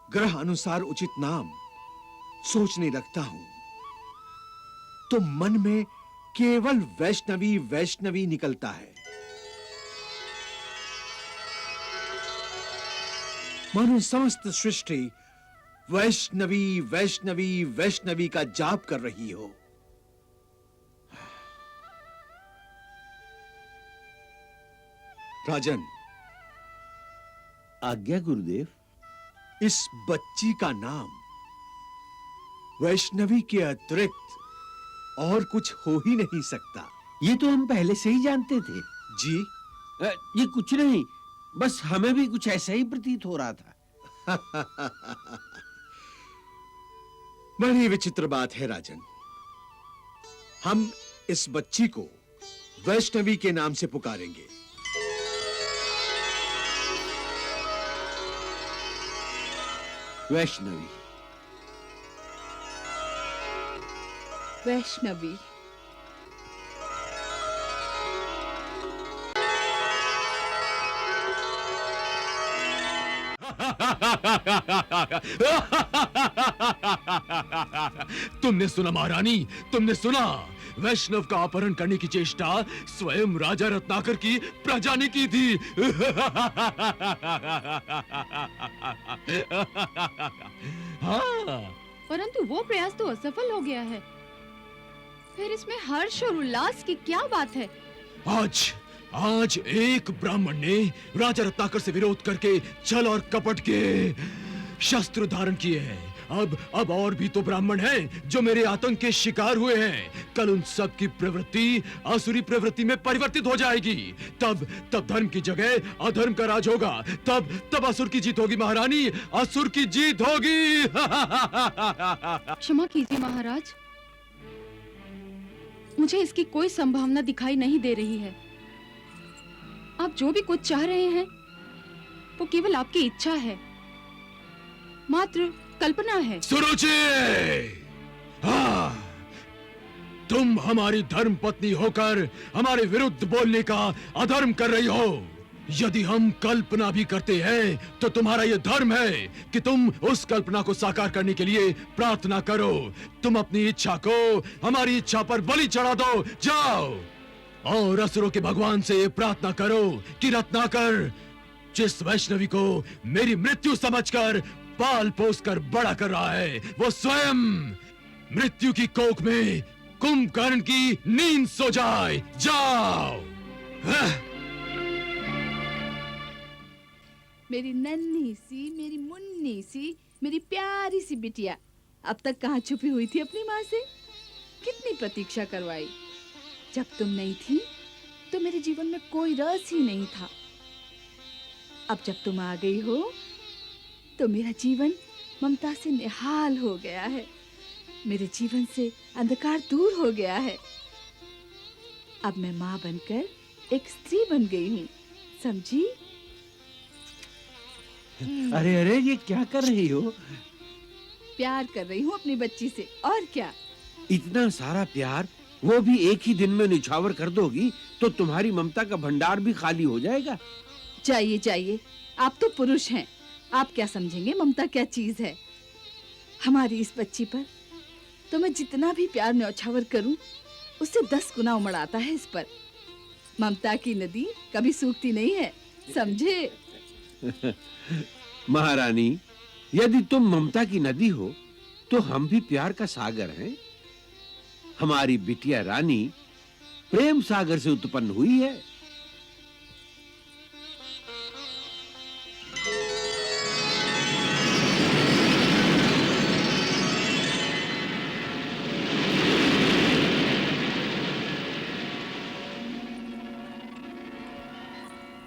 ग्रह अनुसार उचित नाम सोचने लगता हूं तो मन में केवल वैष्णवी वैष्णवी निकलता है। मानो समस्त सृष्टि वैष्णवी वैष्णवी वैष्णवी का जाप कर रही हो। राजन, आज्ञा गुरुदेव। इस बच्ची का नाम वैष्णवी के अतिरिक्त और कुछ हो ही नहीं सकता। ये तो हम पहले से ही जानते थे जी। ये कुछ नहीं, बस हमें भी कुछ ऐसा ही प्रतीत हो रहा था। बड़ी विचित्र बात है राजन। हम इस बच्ची को वैष्णवी के नाम से पुकारेंगे। वैष्णवी। वैष्णवी। तुमने सुना महारानी, तुमने सुना? वैष्णव का अपहरण करने की चेष्टा स्वयं राजा रत्नाकर की प्रजा ने की थी। हाँ। परंतु वो प्रयास तो असफल हो गया है। फिर इसमें हर्ष और उल्लास की क्या बात है? आज एक ब्राह्मण ने राजा रत्नाकर से विरोध करके छल और कपट के शस्त्र धारण किए हैं। अब और भी तो ब्राह्मण हैं जो मेरे आतंक के शिकार हुए हैं। कल उन सब की प्रवृत्ति आसुरी प्रवृत्ति में परिवर्तित हो जाएगी। तब धर्म की जगह अधर्म का राज होगा। तब असुर की जीत होगी महारानी, असुर की जीत होगी। क्षमा कीजिए महाराज, मुझे इसकी कोई संभावना दिखाई नहीं दे रही है। आप जो भी कुछ चाह रहे हैं वो केवल आपकी इच्छा है, मात्र कल्पना है। सुरुचि, तुम हमारी धर्म पत्नी होकर हमारे विरुद्ध बोलने का अधर्म कर रही हो। यदि हम कल्पना भी करते हैं तो तुम्हारा यह धर्म है कि तुम उस कल्पना को साकार करने के लिए प्रार्थना करो। तुम अपनी इच्छा को हमारी इच्छा पर बलि चढ़ा दो। जाओ और असुरों के भगवान से प्रार्थना करो कि रत्नाकर जिस वैष्णवी को मेरी मृत्यु समझकर पाल पोस कर बड़ा कर रहा है, वो स्वयं मृत्यु की कोख में कुंभकर्ण की नींद सो जाए। जाओ। मेरी नन्ही सी, मेरी मुन्नी सी, मेरी प्यारी सी बिटिया अब तक कहाँ छुपी हुई थी अपनी माँ से? कितनी प्रतीक्षा करवाई। जब तुम नहीं थी तो मेरे जीवन में कोई रस ही नहीं था। अब जब तुम आ गई हो तो मेरा जीवन ममता से निहाल हो गया है। मेरे जीवन से अंधकार दूर हो गया है। अब मैं माँ बनकर एक स्त्री बन गई हूँ, समझी? अरे अरे, ये क्या कर रही हो? प्यार कर रही हूँ अपनी बच्ची से, और क्या। इतना सारा प्यार वो भी एक ही दिन में निछावर कर दोगी तो तुम्हारी ममता का भंडार भी खाली हो जाएगा। जाइए जाइए, आप तो पुरुष हैं, आप क्या समझेंगे ममता क्या चीज है। हमारी इस बच्ची पर तो मैं जितना भी प्यार न्यौछावर करूं उससे 10 गुना उमड़ आता है इस पर। ममता की नदी कभी सूखती नहीं है, समझे? महारानी, यदि तुम ममता की नदी हो तो हम भी प्यार का सागर हैं। हमारी बिटिया रानी प्रेम सागर से उत्पन्न हुई है।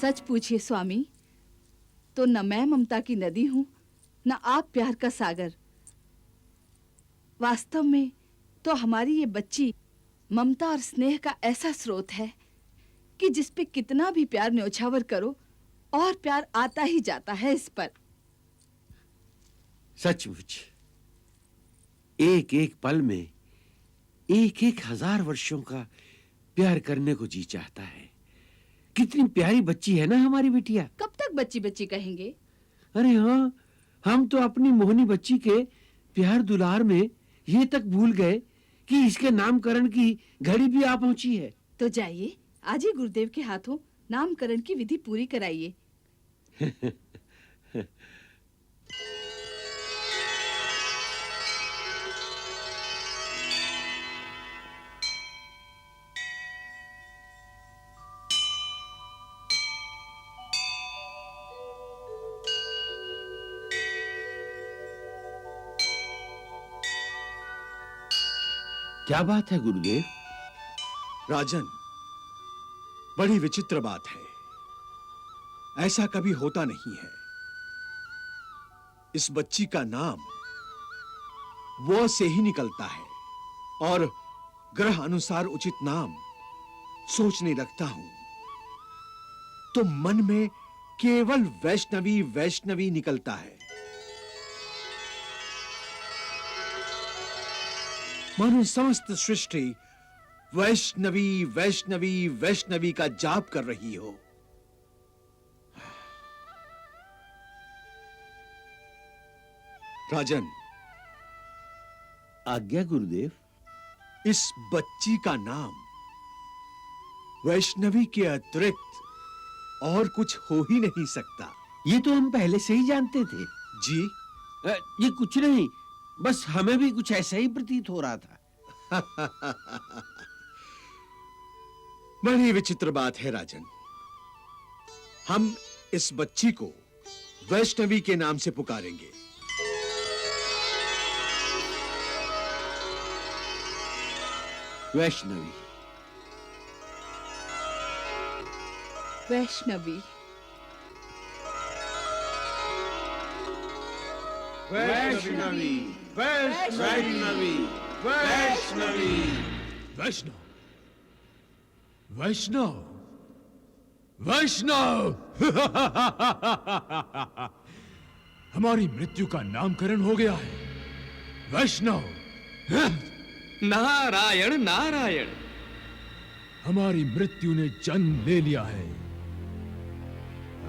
सच पूछिए स्वामी, तो न मैं ममता की नदी हूं, न आप प्यार का सागर। वास्तव में तो हमारी ये बच्ची ममता और स्नेह का ऐसा स्रोत है कि जिस पे कितना भी प्यार न्यौछावर करो और प्यार आता ही जाता है इस पर। सचमुच एक एक पल में एक एक हजार वर्षों का प्यार करने को जी चाहता है। कितनी प्यारी बच्ची है ना हमारी बिटिया। कब तक बच्ची बच्ची कहेंगे? अरे हाँ, हम तो अपनी मोहनी बच्ची के प्यार दुलार में ये तक भूल गए कि इसके नामकरण की घड़ी भी आ पहुंची है। तो जाइए, आज ही गुरुदेव के हाथों नामकरण की विधि पूरी कराइए। क्या बात है गुरुदेव? राजन, बड़ी विचित्र बात है। ऐसा कभी होता नहीं है। इस बच्ची का नाम वो से ही निकलता है और ग्रह अनुसार उचित नाम सोचने लगता हूं तो मन में केवल वैष्णवी वैष्णवी निकलता है। मानो समस्त सृष्टि वैष्णवी वैष्णवी वैष्णवी का जाप कर रही हो। राजन, आज्ञा गुरुदेव। इस बच्ची का नाम वैष्णवी के अतिरिक्त और कुछ हो ही नहीं सकता। ये तो हम पहले से ही जानते थे। जी? ये कुछ नहीं, बस हमें भी कुछ ऐसा ही प्रतीत हो रहा था। बड़ी विचित्र बात है राजन। हम इस बच्ची को वैष्णवी के नाम से पुकारेंगे। वैष्णवी। वैष्णवी। वैष्णवी। वैष्णवी। वैष्णवी। वैष्णव, वैष्णव, वैष्णव। हमारी मृत्यु का नामकरण हो गया है। वैष्णव। नारायण नारायण। हमारी मृत्यु ने जन्म ले लिया है।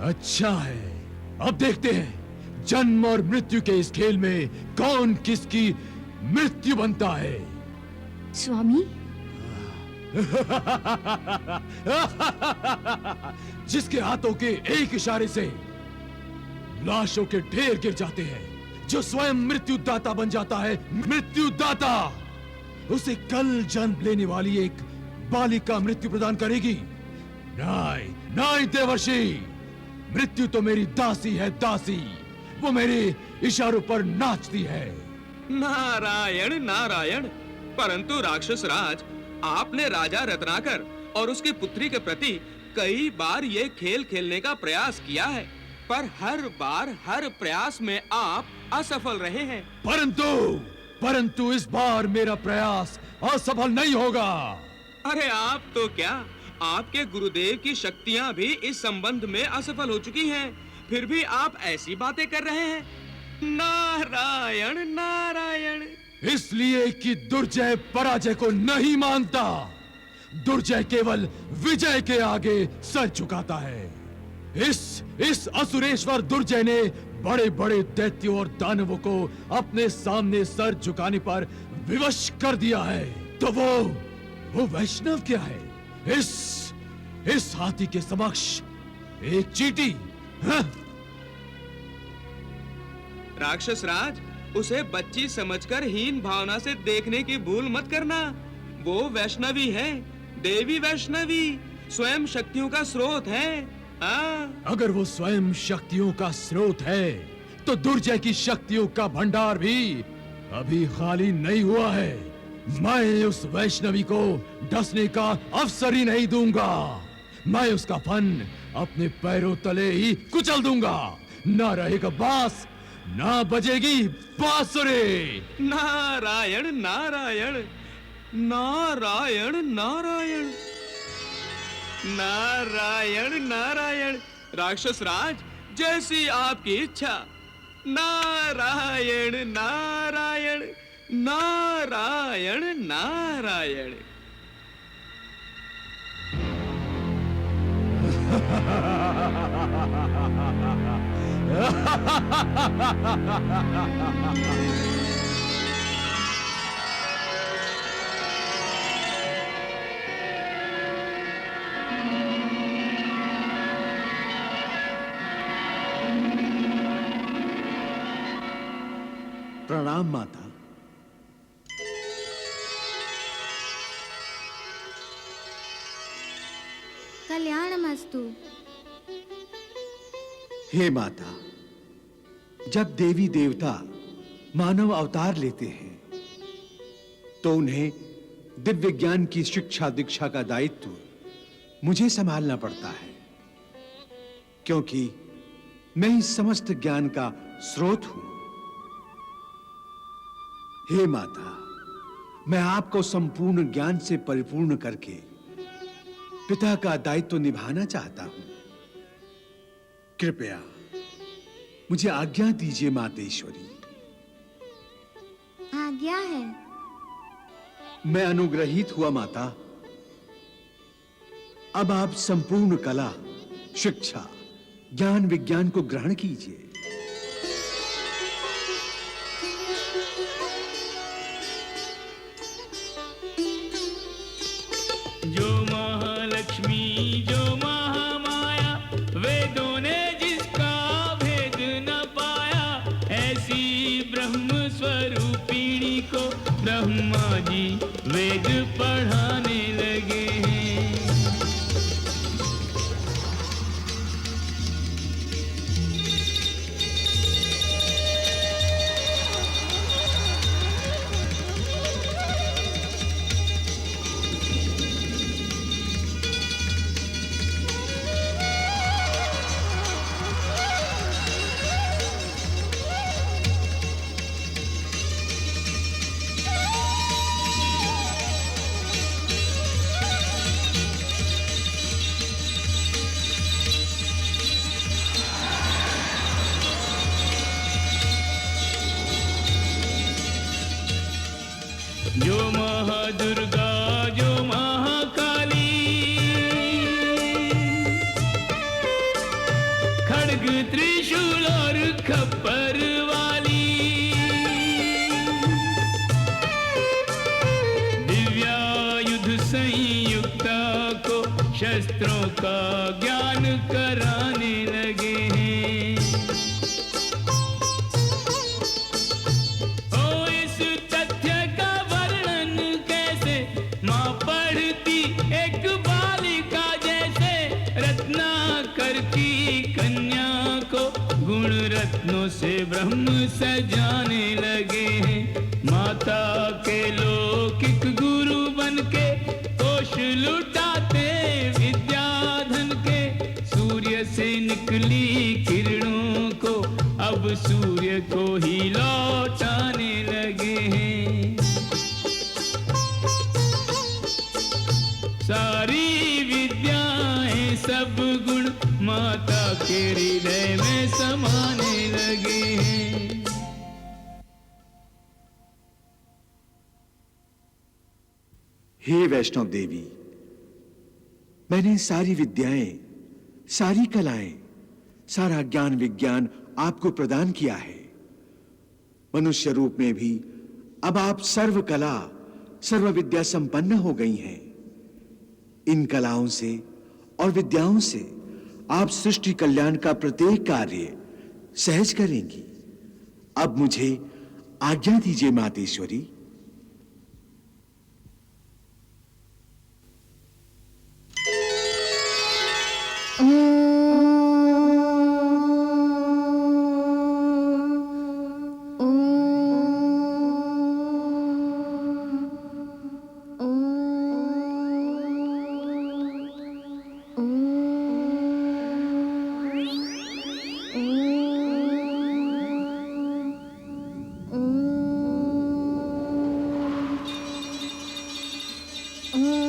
अच्छा है, अब देखते हैं जन्म और मृत्यु के इस खेल में कौन किसकी मृत्यु बनता है। स्वामी, जिसके हाथों के एक इशारे से लाशों के ढेर गिर जाते हैं, जो स्वयं मृत्यु दाता बन जाता है, मृत्यु दाता, उसे कल जन्म लेने वाली एक बालिका मृत्यु प्रदान करेगी। नाय, नाय देवर्षि, मृत्यु तो मेरी दासी है, दासी। वो मेरे इशारों पर नाचती है। नारायण नारायण। परंतु राक्षस राज, आपने राजा रत्नाकर और उसकी पुत्री के प्रति कई बार ये खेल खेलने का प्रयास किया है, पर हर बार हर प्रयास में आप असफल रहे हैं। परंतु इस बार मेरा प्रयास असफल नहीं होगा। अरे आप तो क्या, आपके गुरुदेव की शक्तियां भी इस संबंध में असफल हो चुकी हैं, फिर भी आप ऐसी बातें कर रहे हैं। नारायण नारायण। इसलिए कि दुर्जय पराजय को नहीं मानता। दुर्जय केवल विजय के आगे सर झुकाता है। इस असुरेश्वर दुर्जय ने बड़े बड़े दैत्यों और दानवों को अपने सामने सर झुकाने पर विवश कर दिया है। तो वो वैष्णव क्या है? इस हाथी के समक्ष एक चींटी। हाँ? राक्षस राज, उसे बच्ची समझकर हीन भावना से देखने की भूल मत करना। वो वैष्णवी है, देवी वैष्णवी, स्वयं शक्तियों का स्रोत है। अगर वो स्वयं शक्तियों का स्रोत है, तो दुर्जय की शक्तियों का भंडार भी अभी खाली नहीं हुआ है। मैं उस वैष्णवी को डसने का अवसर ही नहीं दूंगा। मैं उसका फन अपने पैरों तले ही कुचल दूंगा। ना रहेगा बांस, ना बजेगी बांसुरी। नारायण नारायण। नारायण नारायण। नारायण नारायण। राक्षस राज, जैसी आपकी इच्छा। नारायण नारायण। नारायण नारायण। प्रणाम माता। कल्याणमस्तु। हे माता, जब देवी देवता मानव अवतार लेते हैं तो उन्हें दिव्य ज्ञान की शिक्षा दीक्षा का दायित्व मुझे संभालना पड़ता है, क्योंकि मैं इस समस्त ज्ञान का स्रोत हूं। हे माता, मैं आपको संपूर्ण ज्ञान से परिपूर्ण करके पिता का दायित्व निभाना चाहता हूं। कृपया मुझे आज्ञा दीजिए मातेश्वरी। आज्ञा है। मैं अनुग्रहित हुआ माता। अब आप संपूर्ण कला, शिक्षा, ज्ञान विज्ञान को ग्रहण कीजिए। जो महालक्ष्मी जो महामाया, वेदों ने जिसका भेद न पाया, ऐसी ब्रह्म स्वरूपिणी को ब्रह्मा जी वेद पढ़ाने लगे हैं। जो महादुर्गा जो महाकाली, खड्ग त्रिशूल और खप्पर वाली, दिव्यायुध संयुक्ता को शस्त्रों का ज्ञान कराने लगे हैं। गुण रत्नों से ब्रह्म सजाने लगे हैं। माता के लौकिक गुरु बन के कोश लुटाते विद्याधन के, सूर्य से निकली किरणों को अब सूर्य को ही लौटाने लगे हैं। सारी विद्याएं सब गुण माता के हृदय में समाने लगे हैं। हे वैष्णव देवी, मैंने सारी विद्याएं, सारी कलाएं, सारा ज्ञान विज्ञान आपको प्रदान किया है। मनुष्य रूप में भी अब आप सर्व कला, सर्व विद्या संपन्न हो गई हैं। इन कलाओं से और विद्याओं से आप सृष्टि कल्याण का प्रत्येक कार्य सहज करेंगी। अब मुझे आज्ञा दीजिए मातेश्वरी। ओम